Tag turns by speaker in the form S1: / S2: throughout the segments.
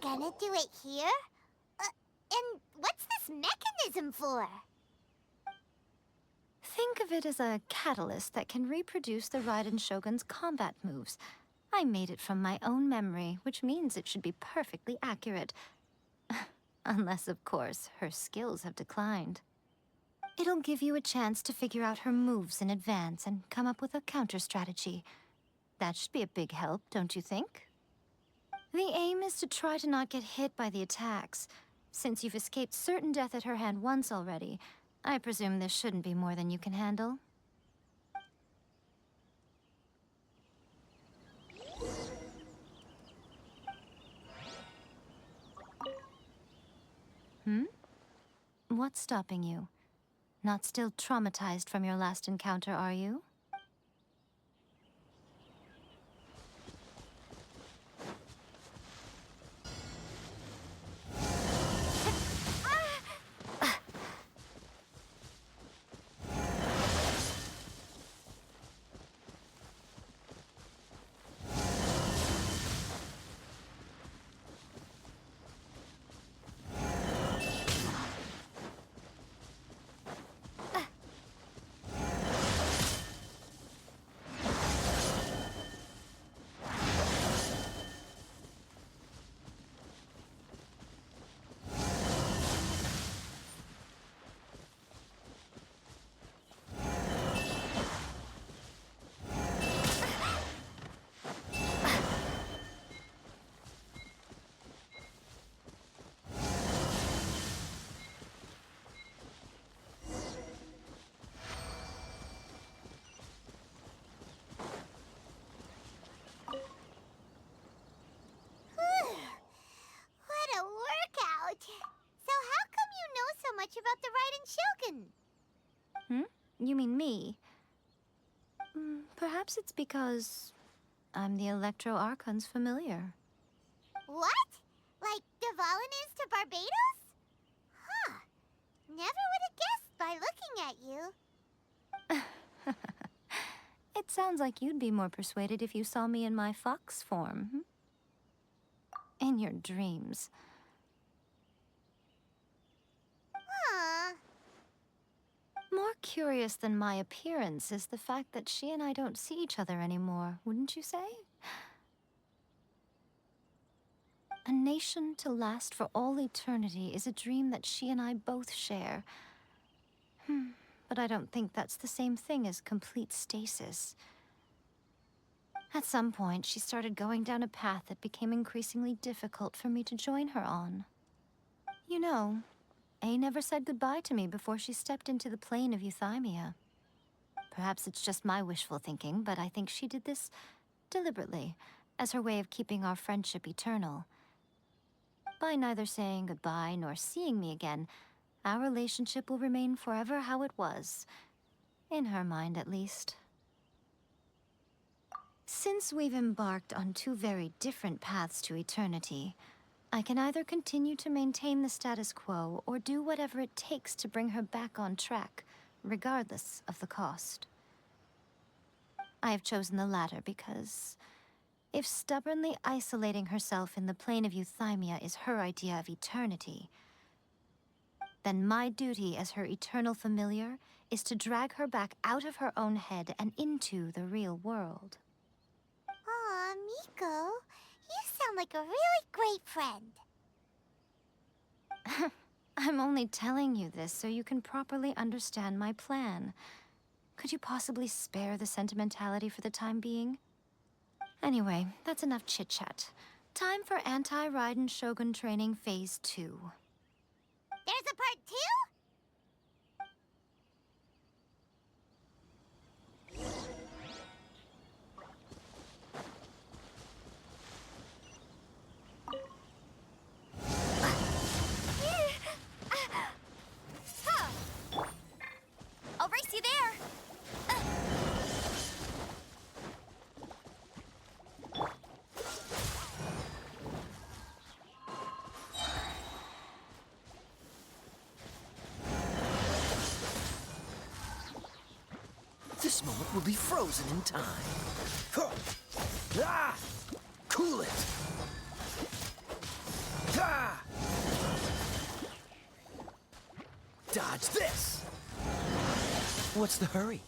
S1: gonna do it here? And what's this mechanism for?
S2: Think of it as a catalyst that can reproduce the Raiden Shogun's combat moves. I made it from my own memory, which means it should be perfectly accurate. Unless, of course, her skills have declined. It'll give you a chance to figure out her moves in advance and come up with a counter-strategy. That should be a big help, don't you think? The aim is to try to not get hit by the attacks. Since you've escaped certain death at her hand once already, I presume this shouldn't be more than you can handle. What's stopping you? Not still traumatized from your last encounter, are you?
S1: What a workout! So how come you know so much about the Raiden Shogun?
S2: You mean me? Perhaps it's because I'm the Electro Archon's familiar.
S1: What? Like Dvalin is to Barbados? Huh. Never would have guessed by looking at you.
S2: It sounds like you'd be more persuaded if you saw me in my fox form. In your dreams.
S1: Huh.
S2: More curious than my appearance is the fact that she and I don't see each other anymore, wouldn't you say? A nation to last for all eternity is a dream that she and I both share. But I don't think that's the same thing as complete stasis. At some point, she started going down a path that became increasingly difficult for me to join her on. You know, A never said goodbye to me before she stepped into the plane of Euthymia. Perhaps it's just my wishful thinking, but I think she did this deliberately, as her way of keeping our friendship eternal. By neither saying goodbye nor seeing me again, our relationship will remain forever how it was. In her mind, at least. Since we've embarked on two very different paths to eternity, I can either continue to maintain the status quo or do whatever it takes to bring her back on track, regardless of the cost. I have chosen the latter because if stubbornly isolating herself in the plane of Euthymia is her idea of eternity, then my duty as her eternal familiar is to drag her back out of her own head and into the real world.
S1: Aw, Miko, you sound like a really great friend.
S2: I'm only telling you this so you can properly understand my plan. Could you possibly spare the sentimentality for the time being? Anyway, that's enough chit-chat. Time for Anti-Raiden Shogun Training Phase 2.
S1: There's a part 2?
S3: I'll race you there!
S4: This moment will be frozen in time. Ah! Cool it! Dodge this! What's the hurry?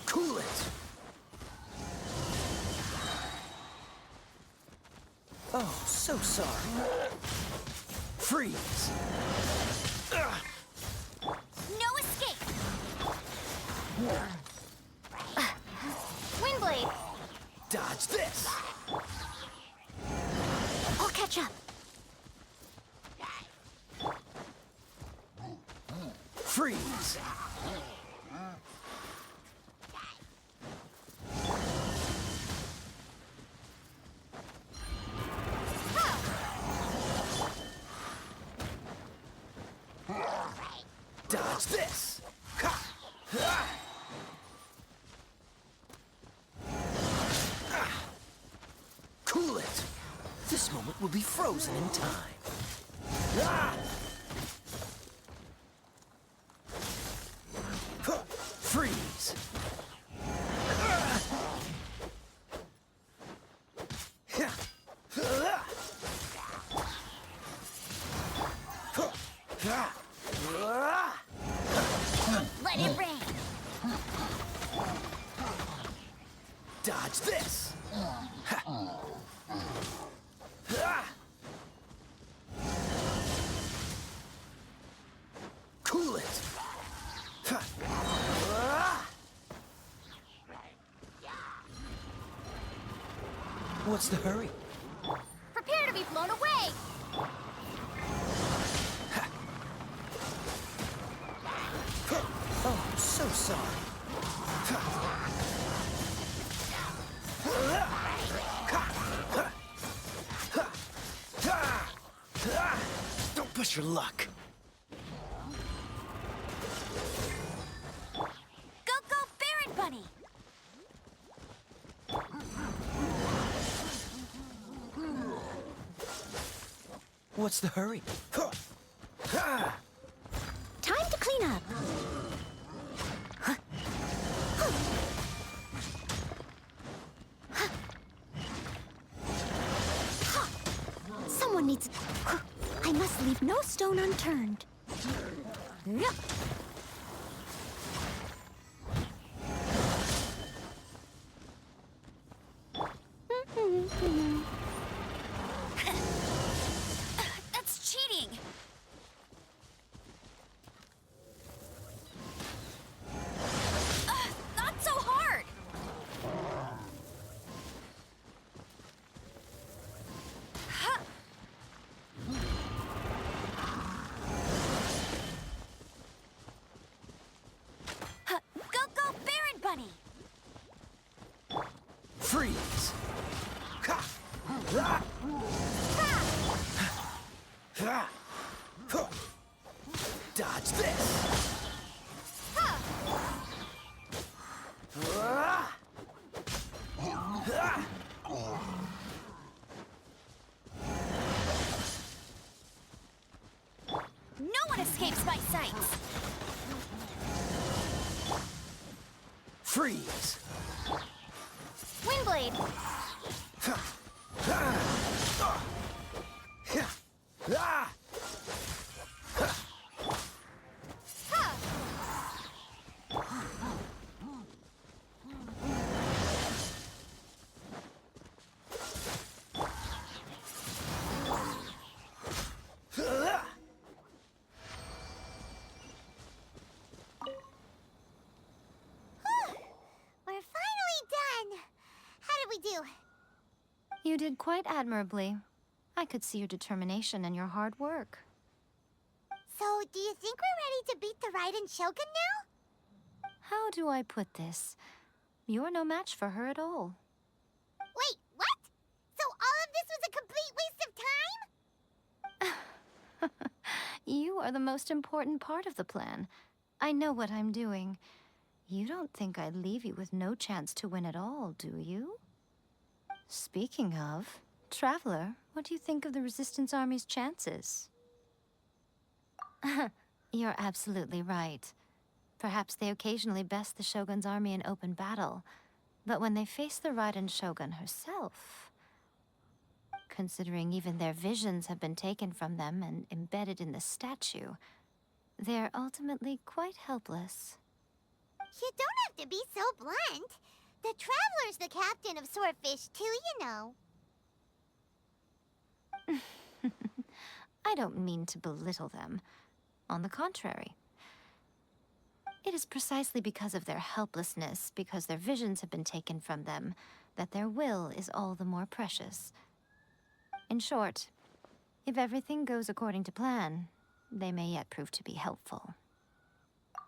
S4: Cool it! Oh, so sorry. Freeze!
S3: No escape! Windblade!
S4: Dodge this!
S3: I'll catch up.
S4: Freeze! Dodge this! Ha! Ha! Cool it! This moment will be frozen in time. Ah! Huh! Freeze! Yeah. Ah! Huh! Ah! Ah!
S3: Let it rain.
S4: Dodge this! Ha! Ah! Cool it! Ha! Ah! What's the hurry?
S3: Prepare to be blown away.
S4: Oh, so sorry. Don't push your luck.
S3: Go, go, Baron Bunny!
S4: What's the hurry?
S3: Time to clean up. Someone needs... I must leave no stone unturned. That's cheating! Not so hard! Go, go, Baron Bunny!
S4: Freeze! Ha! Ah! Ah! Huh! Dodge this! Ah! Ah!
S3: No one escapes my sights!
S4: Freeze!
S3: Windblade!
S4: Ah!
S1: We're finally done. How did we do?
S2: You did quite admirably. I could see your determination and your hard work.
S1: So, do you think we're ready to beat the Raiden Shogun now?
S2: How do I put this? You're no match for her at all.
S1: Wait, what? So all of this was a complete waste of time?
S2: You are the most important part of the plan. I know what I'm doing. You don't think I'd leave you with no chance to win at all, do you? Speaking of, Traveler, what do you think of the Resistance Army's chances? You're absolutely right. Perhaps they occasionally best the Shogun's army in open battle, but when they face the Raiden Shogun herself, considering even their visions have been taken from them and embedded in the statue, they're ultimately quite helpless.
S1: You don't have to be so blunt. The Traveler's the captain of Swordfish too, you know.
S2: I don't mean to belittle them. On the contrary. It is precisely because of their helplessness, because their visions have been taken from them, that their will is all the more precious. In short, if everything goes according to plan, they may yet prove to be helpful.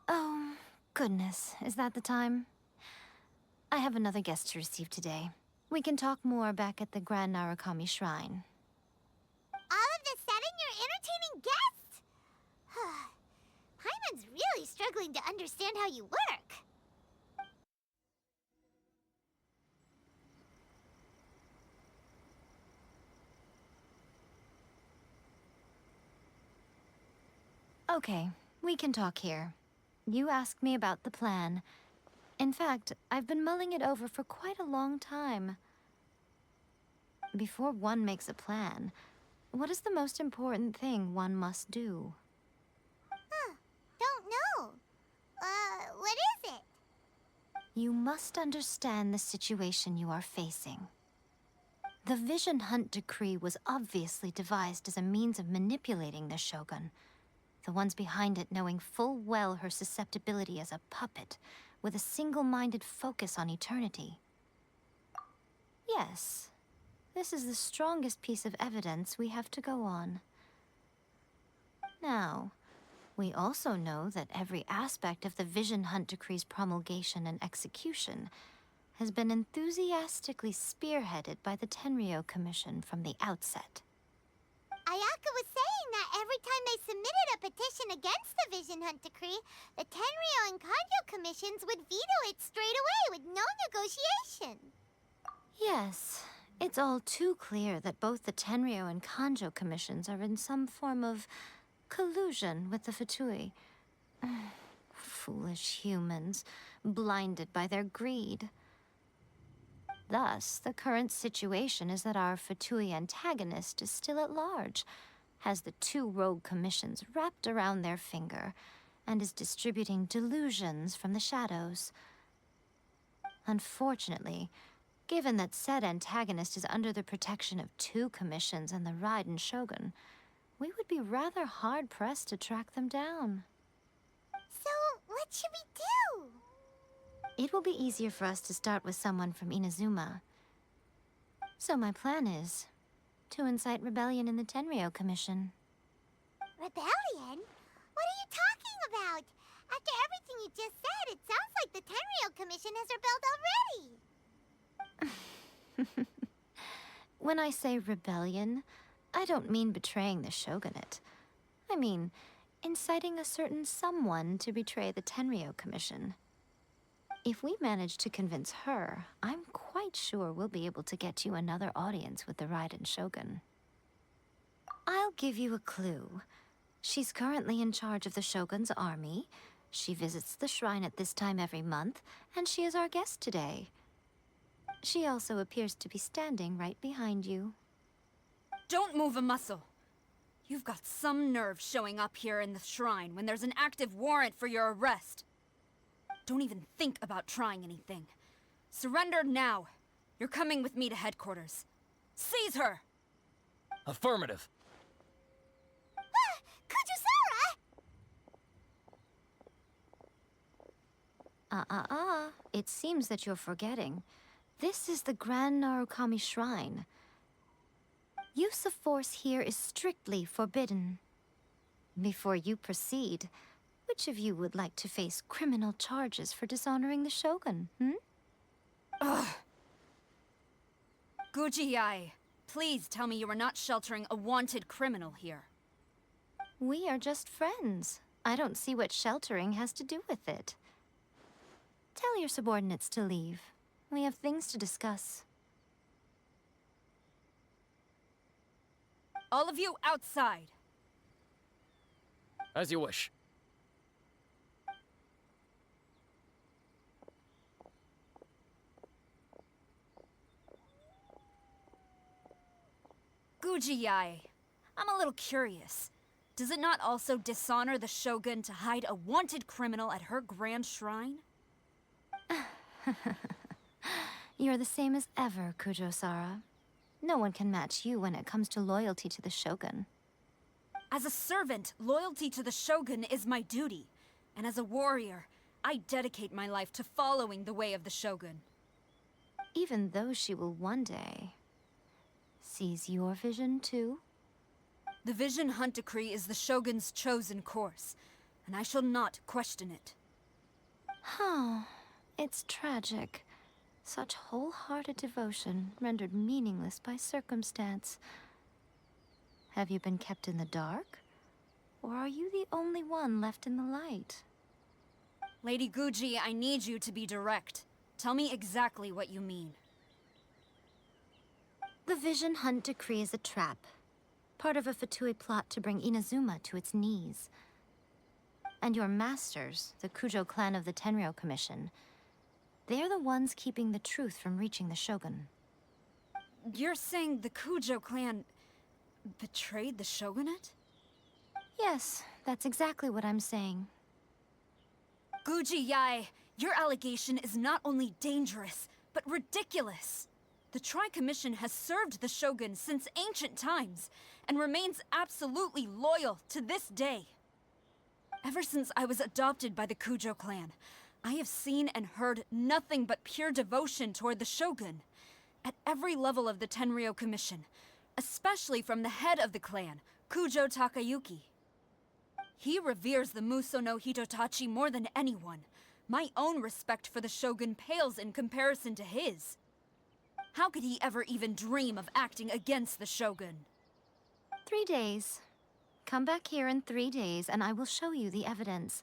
S2: Oh, goodness, is that the time? I have another guest to receive today. We can talk more back at the Grand Narukami Shrine.
S1: All of a sudden, you're entertaining guests? Paimon's really struggling to understand how you work.
S2: Okay, we can talk here. You asked me about the plan. In fact, I've been mulling it over for quite a long time. Before one makes a plan, what is the most important thing one must do?
S1: Don't know. What is it?
S2: You must understand the situation you are facing. The Vision Hunt Decree was obviously devised as a means of manipulating the Shogun, the ones behind it knowing full well her susceptibility as a puppet, with a single-minded focus on eternity. Yes, this is the strongest piece of evidence we have to go on. Now, we also know that every aspect of the Vision Hunt Decree's promulgation and execution has been enthusiastically spearheaded by the Tenryou Commission from the outset.
S1: Ayaka was saying that every time they submitted a petition against the Vision Hunt Decree, the Tenryou and Kanjo commissions would veto it straight away with no negotiation.
S2: Yes, it's all too clear that both the Tenryou and Kanjo commissions are in some form of collusion with the Fatui. Foolish humans, blinded by their greed. Thus, the current situation is that our Fatui antagonist is still at large, has the two rogue commissions wrapped around their finger, and is distributing delusions from the shadows. Unfortunately, given that said antagonist is under the protection of two commissions and the Raiden Shogun, we would be rather hard-pressed to track them down.
S1: So, what should we do?
S2: It will be easier for us to start with someone from Inazuma. So my plan is to incite rebellion in the Tenryou Commission.
S1: Rebellion? What are you talking about? After everything you just said, it sounds like the Tenryou Commission has rebelled already.
S2: When I say rebellion, I don't mean betraying the shogunate. I mean inciting a certain someone to betray the Tenryou Commission. If we manage to convince her, I'm quite sure we'll be able to get you another audience with the Raiden Shogun. I'll give you a clue. She's currently in charge of the Shogun's army. She visits the shrine at this time every month, and she is our guest today. She also appears to be standing right behind you.
S5: Don't move a muscle. You've got some nerve showing up here in the shrine when there's an active warrant for your arrest. Don't even think about trying anything. Surrender now. You're coming with me to headquarters. Seize her!
S4: Affirmative.
S1: Kujusara!
S2: It seems that you're forgetting. This is the Grand Narukami Shrine. Use of force here is strictly forbidden. Before you proceed, which of you would like to face criminal charges for dishonoring the Shogun,
S5: Ugh. Guji-ai, please tell me you are not sheltering a wanted criminal here.
S2: We are just friends. I don't see what sheltering has to do with it. Tell your subordinates to leave. We have things to discuss.
S5: All of you outside.
S4: As you wish.
S5: Gujiyai, I'm a little curious. Does it not also dishonor the Shogun to hide a wanted criminal at her grand shrine?
S2: You're the same as ever, Kujo-Sara. No one can match you when it comes to loyalty to the Shogun.
S5: As a servant, loyalty to the Shogun is my duty. And as a warrior, I dedicate my life to following the way of the Shogun.
S2: Even though she will one day seize your vision too?
S5: The Vision Hunt Decree is the Shogun's chosen course, and I shall not question it.
S2: Huh. It's tragic. Such wholehearted devotion rendered meaningless by circumstance. Have you been kept in the dark? Or are you the only one left in the light?
S5: Lady Guji, I need you to be direct. Tell me exactly what you mean.
S2: The Vision Hunt Decree is a trap. Part of a Fatui plot to bring Inazuma to its knees. And your masters, the Kujo clan of the Tenryou Commission, they're the ones keeping the truth from reaching the Shogun.
S5: You're saying the Kujo clan betrayed the Shogunate?
S2: Yes, that's exactly what I'm saying.
S5: Guji Yae, your allegation is not only dangerous, but ridiculous. The Tri-Commission has served the Shogun since ancient times, and remains absolutely loyal to this day. Ever since I was adopted by the Kujo clan, I have seen and heard nothing but pure devotion toward the Shogun. At every level of the Tenryou Commission, especially from the head of the clan, Kujo Takayuki. He reveres the Muso no Hitotachi more than anyone. My own respect for the Shogun pales in comparison to his. How could he ever even dream of acting against the Shogun?
S2: 3 days. Come back here in 3 days and I will show you the evidence.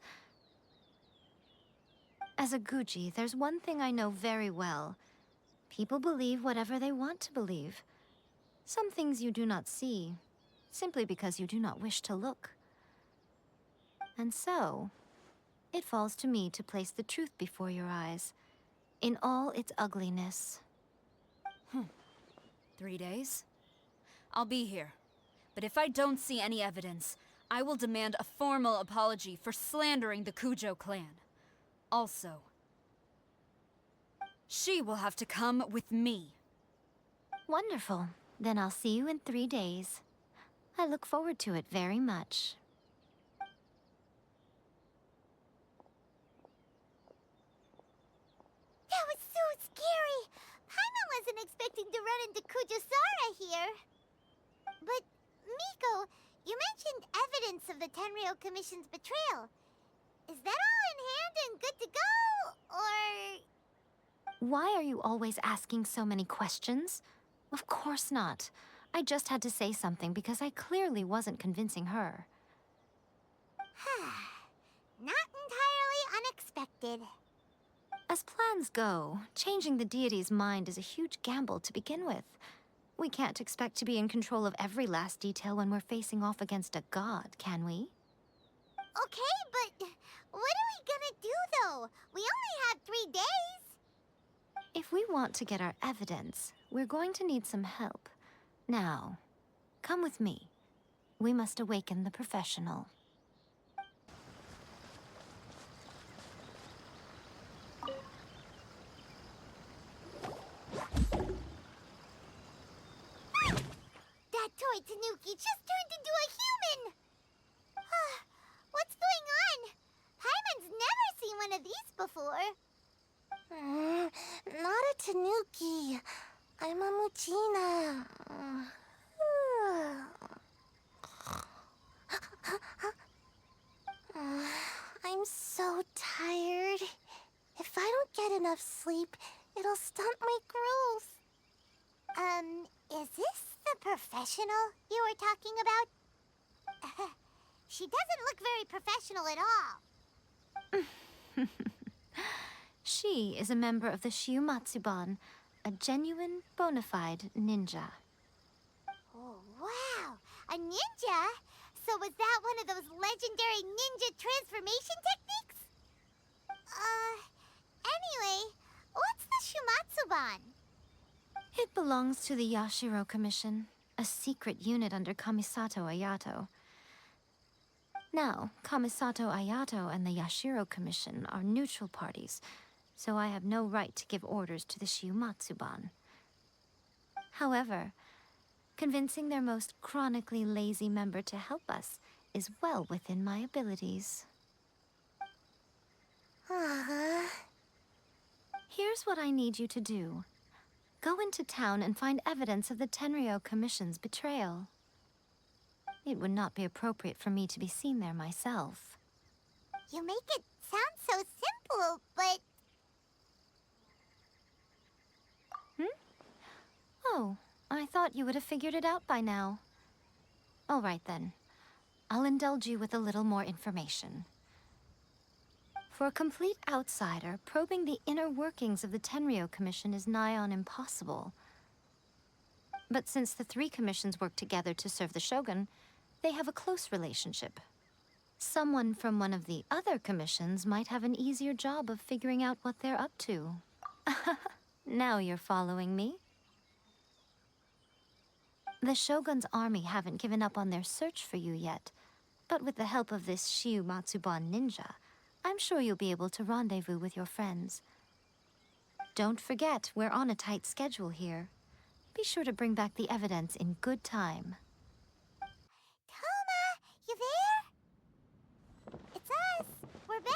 S2: As a Guji, there's one thing I know very well. People believe whatever they want to believe. Some things you do not see, simply because you do not wish to look. And so, it falls to me to place the truth before your eyes, in all its ugliness.
S5: 3 days? I'll be here. But if I don't see any evidence, I will demand a formal apology for slandering the Kujo clan. Also, she will have to come with me.
S2: Wonderful. Then I'll see you in 3 days. I look forward to it very much.
S1: That was so scary! Paimon wasn't expecting to run into Kujo-Sara here. But, Miko, you mentioned evidence of the Tenryou Commission's betrayal. Is that all in hand and good to go, or...?
S2: Why are you always asking so many questions? Of course not. I just had to say something because I clearly wasn't convincing her.
S1: Not entirely unexpected.
S2: As plans go, changing the deity's mind is a huge gamble to begin with. We can't expect to be in control of every last detail when we're facing off against a god, can we?
S1: Okay, but what are we gonna do, though? We only have 3 days.
S2: If we want to get our evidence, we're going to need some help. Now, come with me. We must awaken the professional.
S1: That toy Tanuki just turned into a human! What's going on? Paimon's never seen one of these before. Not a Tanuki. I'm a Muchina. I'm so tired. If I don't get enough sleep, it'll stunt my growth. Is this the professional you were talking about? She doesn't look very professional at all.
S2: She is a member of the Shiumatsuban, a genuine, bona fide ninja.
S1: Oh, wow! A ninja? So was that one of those legendary ninja transformation techniques? Anyway, what's the Shumatsuban?
S2: It belongs to the Yashiro Commission, a secret unit under Kamisato Ayato. Now, Kamisato Ayato and the Yashiro Commission are neutral parties, so I have no right to give orders to the Shiumatsuban. However, convincing their most chronically lazy member to help us is well within my abilities. Here's what I need you to do. Go into town and find evidence of the Tenryo Commission's betrayal. It would not be appropriate for me to be seen there myself.
S1: You make it sound so simple, but...
S2: Oh, I thought you would have figured it out by now. All right then. I'll indulge you with a little more information. For a complete outsider, probing the inner workings of the Tenryo Commission is nigh on impossible. But since the three commissions work together to serve the Shogun, they have a close relationship. Someone from one of the other commissions might have an easier job of figuring out what they're up to. Now you're following me. The Shogun's army haven't given up on their search for you yet, but with the help of this Shiumatsuban ninja, I'm sure you'll be able to rendezvous with your friends. Don't forget, we're on a tight schedule here. Be sure to bring back the evidence in good time.
S1: Toma, you there? It's us. We're back.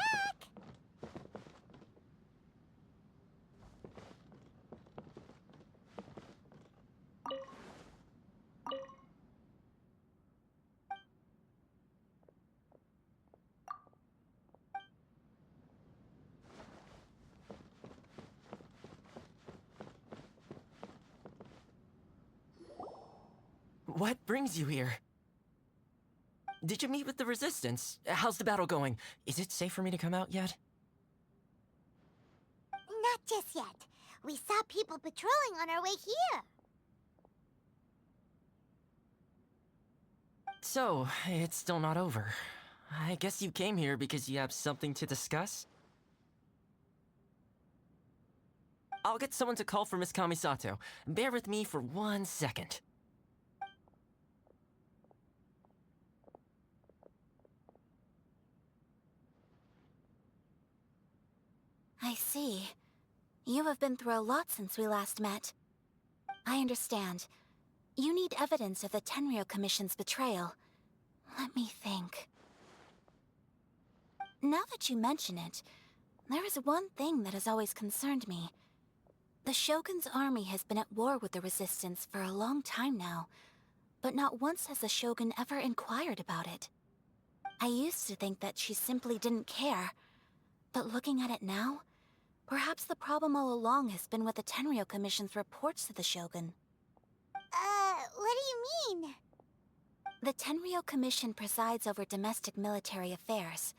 S4: What brings you here? Did you meet with the Resistance? How's the battle going? Is it safe for me to come out yet?
S1: Not just yet. We saw people patrolling on our way here.
S4: So, it's still not over. I guess you came here because you have something to discuss? I'll get someone to call for Miss Kamisato. Bear with me for 1 second.
S3: I see. You have been through a lot since we last met. I understand. You need evidence of the Tenryo Commission's betrayal. Let me think. Now that you mention it, there is one thing that has always concerned me. The Shogun's army has been at war with the Resistance for a long time now, but not once has the Shogun ever inquired about it. I used to think that she simply didn't care, but looking at it now, perhaps the problem all along has been with the Tenryo Commission's reports to the Shogun.
S1: What do you mean?
S3: The Tenryo Commission presides over domestic military affairs.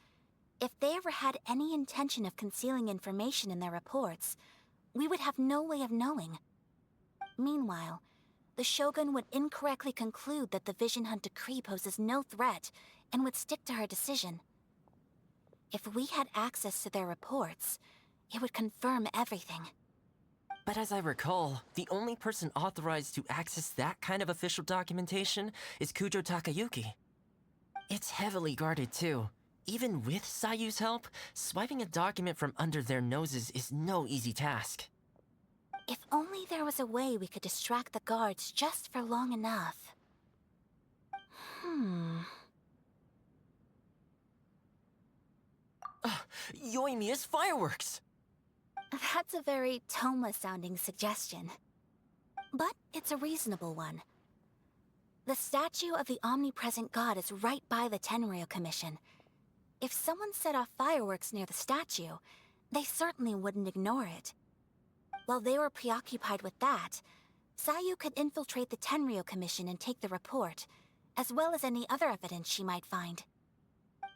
S3: If they ever had any intention of concealing information in their reports, we would have no way of knowing. Meanwhile, the Shogun would incorrectly conclude that the Vision Hunt decree poses no threat and would stick to her decision. If we had access to their reports, it would confirm everything.
S4: But as I recall, the only person authorized to access that kind of official documentation is Kujo Takayuki. It's heavily guarded too. Even with Sayu's help, swiping a document from under their noses is no easy task.
S3: If only there was a way we could distract the guards just for long enough.
S4: Yoimiya's fireworks!
S3: That's a very Toma-sounding suggestion. But it's a reasonable one. The statue of the omnipresent god is right by the Tenryo Commission. If someone set off fireworks near the statue, they certainly wouldn't ignore it. While they were preoccupied with that, Sayu could infiltrate the Tenryo Commission and take the report, as well as any other evidence she might find.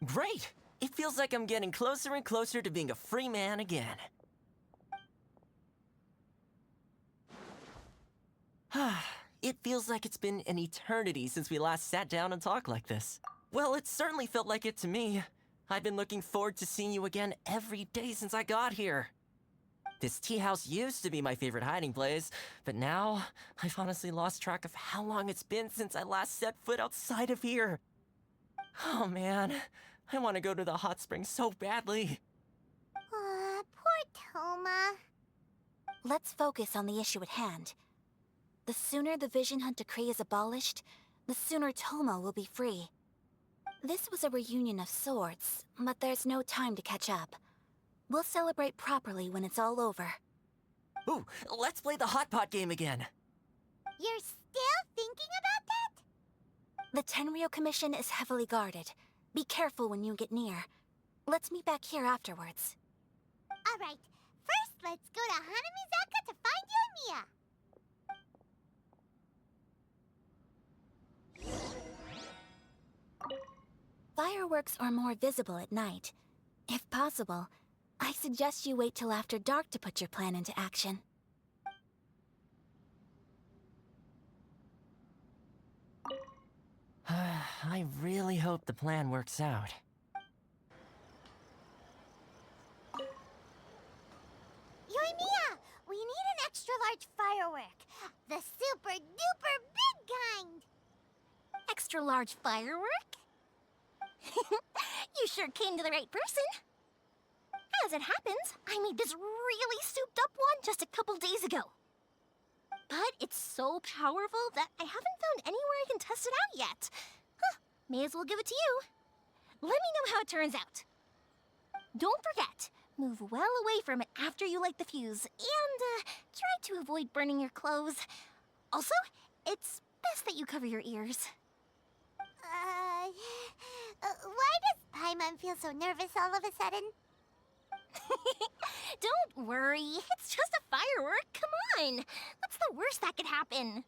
S4: Great! It feels like I'm getting closer and closer to being a free man again. It feels like it's been an eternity since we last sat down and talked like this. Well, it certainly felt like it to me. I've been looking forward to seeing you again every day since I got here. This tea house used to be my favorite hiding place, but now I've honestly lost track of how long it's been since I last set foot outside of here. Oh man, I want to go to the hot springs so badly.
S1: Poor Toma.
S3: Let's focus on the issue at hand. The sooner the Vision Hunt decree is abolished, the sooner Toma will be free. This was a reunion of sorts, but there's no time to catch up. We'll celebrate properly when it's all over.
S4: Ooh, let's play the hot pot game again.
S1: You're still thinking about that?
S3: The Tenryo Commission is heavily guarded. Be careful when you get near. Let's meet back here afterwards.
S1: Alright, first let's go to Hanamizaka to find Yoimiya.
S3: Fireworks are more visible at night. If possible, I suggest you wait till after dark to put your plan into action.
S4: I really hope the plan works out.
S1: Yoimiya, we need an extra large firework. The super duper big kind.
S3: Extra large firework? You sure came to the right person. As it happens, I made this really souped up one just a couple days ago. But it's so powerful that I haven't found anywhere I can test it out yet. Huh, may as well give it to you. Let me know how it turns out. Don't forget, move well away from it after you light the fuse, and try to avoid burning your clothes. Also, it's best that you cover your ears.
S1: Why does Paimon feel so nervous all of a sudden?
S3: Don't worry, it's just a firework, come on! What's the worst that could happen?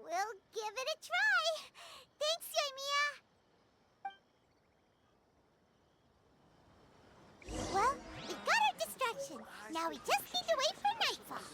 S1: We'll give it a try. Thanks, Yoimiya. Well, we got our distraction. Now we just need to wait for nightfall.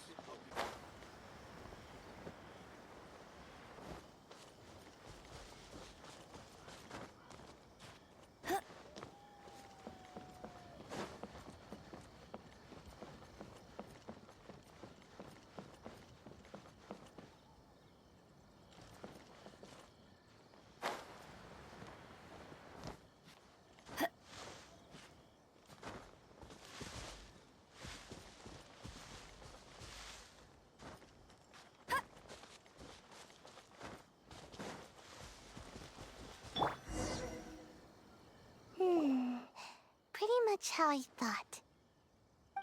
S1: Pretty much how I thought.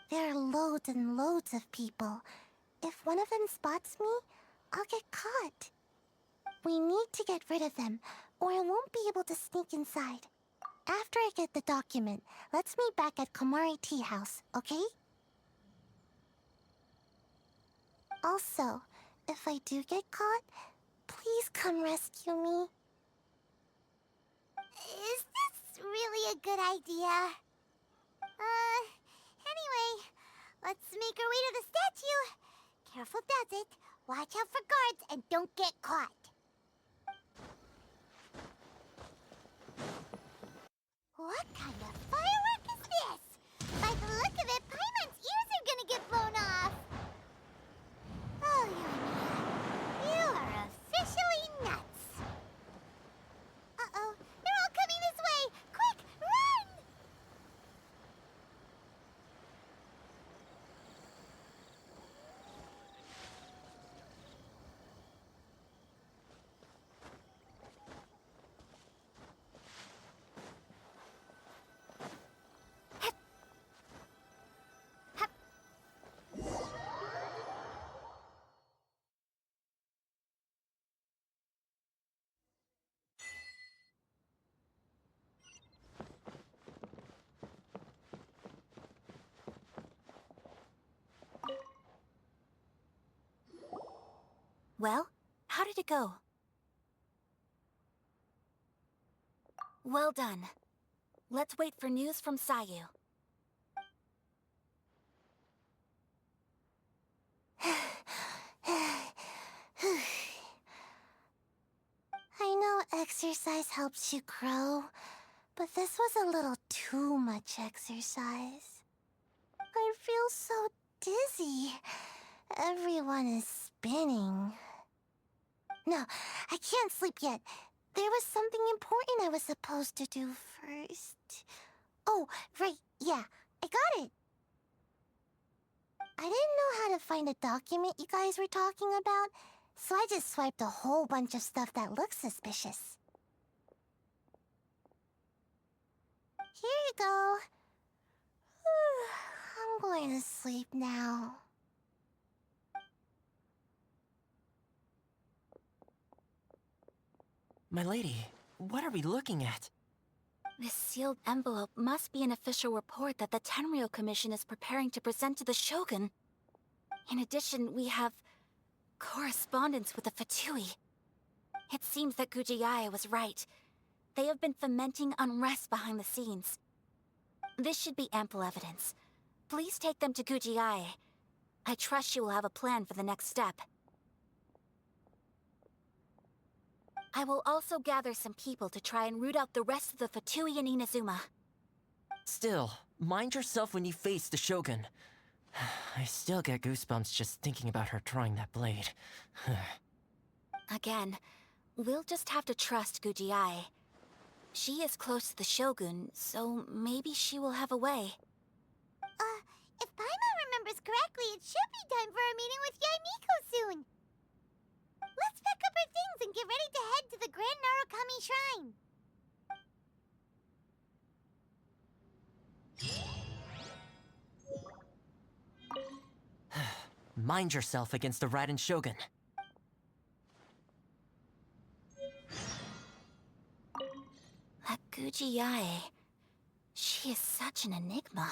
S1: There are loads and loads of people. If one of them spots me, I'll get caught. We need to get rid of them, or I won't be able to sneak inside. After I get the document, let's meet back at Komari Tea House, okay? Also, if I do get caught, please come rescue me. Is this really a good idea? Anyway, let's make our way to the statue. Careful does it. Watch out for guards and don't get caught. What kind of firework is this? By the look of it, Paimon's ears are gonna get blown off. Oh, Yoimiya, you are officially nuts. Uh-oh, they're all coming this way. Quick, run!
S3: Well, how did it go? Well done. Let's wait for news from Sayu.
S1: I know exercise helps you grow, but this was a little too much exercise. I feel so dizzy. Everyone is spinning. No, I can't sleep yet. There was something important I was supposed to do first. Oh, right, yeah, I got it. I didn't know how to find a document you guys were talking about, so I just swiped a whole bunch of stuff that looks suspicious. Here you go. I'm going to sleep now.
S4: My lady, what are we looking at?
S3: This sealed envelope must be an official report that the Tenryou Commission is preparing to present to the Shogun. In addition, we have correspondence with the Fatui. It seems that Gujiae was right. They have been fomenting unrest behind the scenes. This should be ample evidence. Please take them to Gujiae. I trust she will have a plan for the next step. I will also gather some people to try and root out the rest of the Fatui in Inazuma.
S4: Still, mind yourself when you face the Shogun. I still get goosebumps just thinking about her drawing that blade.
S3: Again, we'll just have to trust Gujiae. She is close to the Shogun, so maybe she will have a way.
S1: If Paimon remembers correctly, it should be time for a meeting with Yaimiko soon. Let's pack up our things and get ready to head to the Grand Narukami Shrine.
S4: Mind yourself against the Raiden Shogun.
S3: That Gujiae, she is such an enigma.